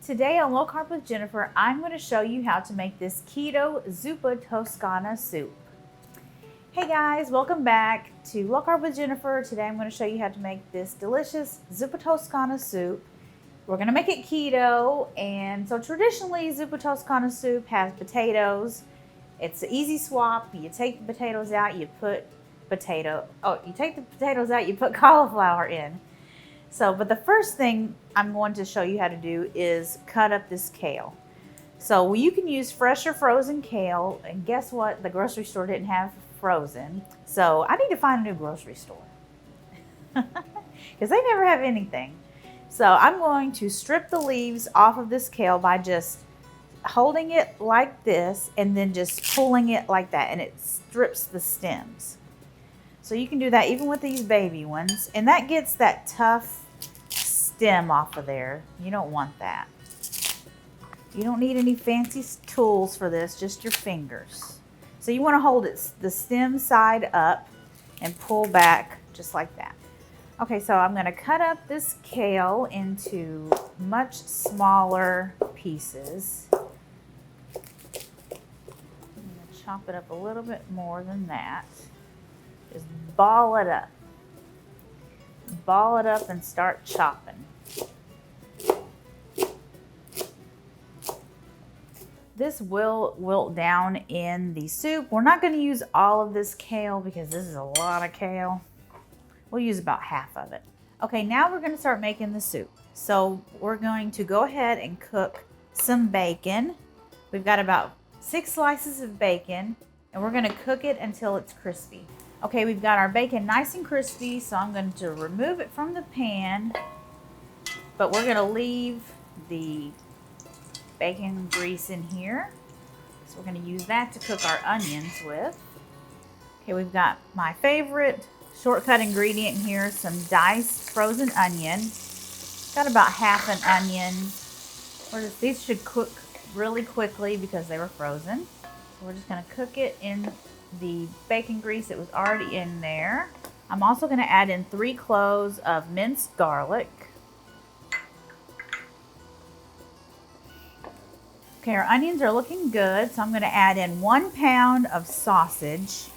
Today on Low Carb with Jennifer, I'm going to show you how to make this Keto Zuppa Toscana soup. Hey guys, welcome back to Low Carb with Jennifer. Today I'm going to show you how to make this delicious Zuppa Toscana soup. We're going to make it keto, and so traditionally Zuppa Toscana soup has potatoes. It's an easy swap. You take the potatoes out, you put cauliflower in. But the first thing I'm going to show you how to do is cut up this kale. So you can use fresh or frozen kale, and guess what? The grocery store didn't have frozen. So I need to find a new grocery store because they never have anything. So I'm going to strip the leaves off of this kale by just holding it like this and then just pulling it like that, and it strips the stems. So you can do that even with these baby ones, and that gets that tough stem off of there. You don't want that. You don't need any fancy tools for this, just your fingers. So you want to hold it the stem side up and pull back just like that. Okay, so I'm going to cut up this kale into much smaller pieces. I'm going to chop it up a little bit more than that. Just ball it up. Ball it up and start chopping. This will wilt down in the soup. We're not going to use all of this kale because this is a lot of kale. We'll use about half of it. Okay, now we're going to start making the soup. So we're going to go ahead and cook some bacon. We've got about 6 slices of bacon, and we're going to cook it until it's crispy. Okay, we've got our bacon nice and crispy, so I'm going to remove it from the pan, but we're going to leave the bacon grease in here. So we're going to use that to cook our onions with. Okay, we've got my favorite shortcut ingredient here, some diced frozen onion. Got about half an onion. These should cook really quickly because they were frozen. So we're just going to cook it in the bacon grease that was already in there. I'm also going to add in 3 cloves of minced garlic. Okay, our onions are looking good, so I'm going to add in 1 pound of sausage.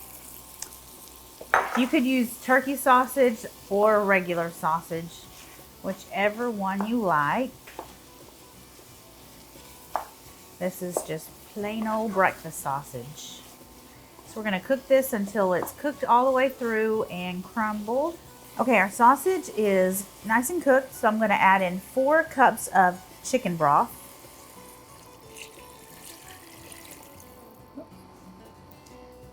You could use turkey sausage or regular sausage, whichever one you like. This is just plain old breakfast sausage. So we're going to cook this until it's cooked all the way through and crumbled. Okay, our sausage is nice and cooked, so I'm going to add in 4 cups of chicken broth.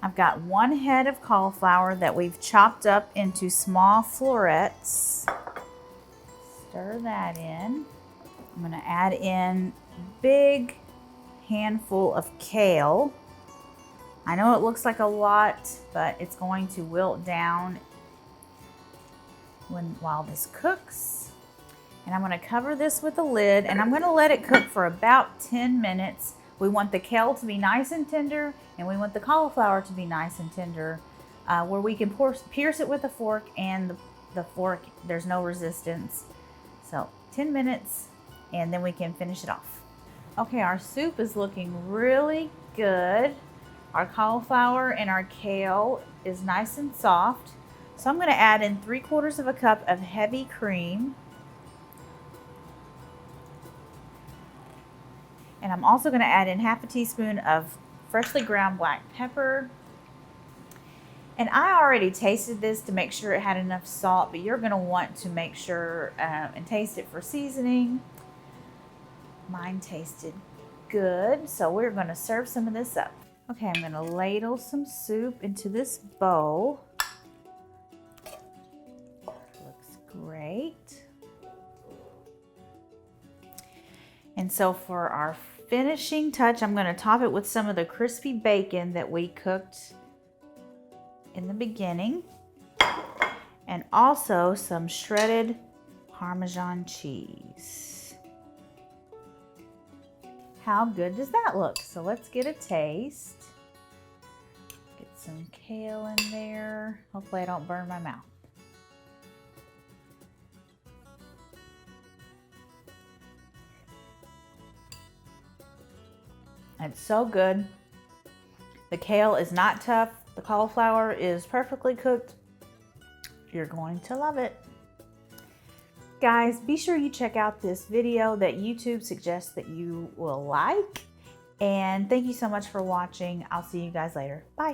I've got 1 head of cauliflower that we've chopped up into small florets. Stir that in. I'm going to add in a big handful of kale. I know it looks like a lot, but it's going to wilt down while this cooks. And I'm going to cover this with a lid, and I'm going to let it cook for about 10 minutes. We want the kale to be nice and tender, and we want the cauliflower to be nice and tender, where we can pierce it with a fork, and the fork, there's no resistance. So 10 minutes, and then we can finish it off. Okay, our soup is looking really good. Our cauliflower and our kale is nice and soft. So I'm going to add in 3/4 cup of heavy cream. And I'm also going to add in half a teaspoon of freshly ground black pepper. And I already tasted this to make sure it had enough salt, but you're going to want to make sure and taste it for seasoning. Mine tasted good, so we're going to serve some of this up. Okay, I'm going to ladle some soup into this bowl. Looks great. And so for our finishing touch, I'm going to top it with some of the crispy bacon that we cooked in the beginning, and also some shredded Parmesan cheese. How good does that look? So let's get a taste. Get some kale in there. Hopefully I don't burn my mouth. It's so good. The kale is not tough. The cauliflower is perfectly cooked. You're going to love it. Guys, be sure you check out this video that YouTube suggests that you will like. And thank you so much for watching. I'll see you guys later. Bye.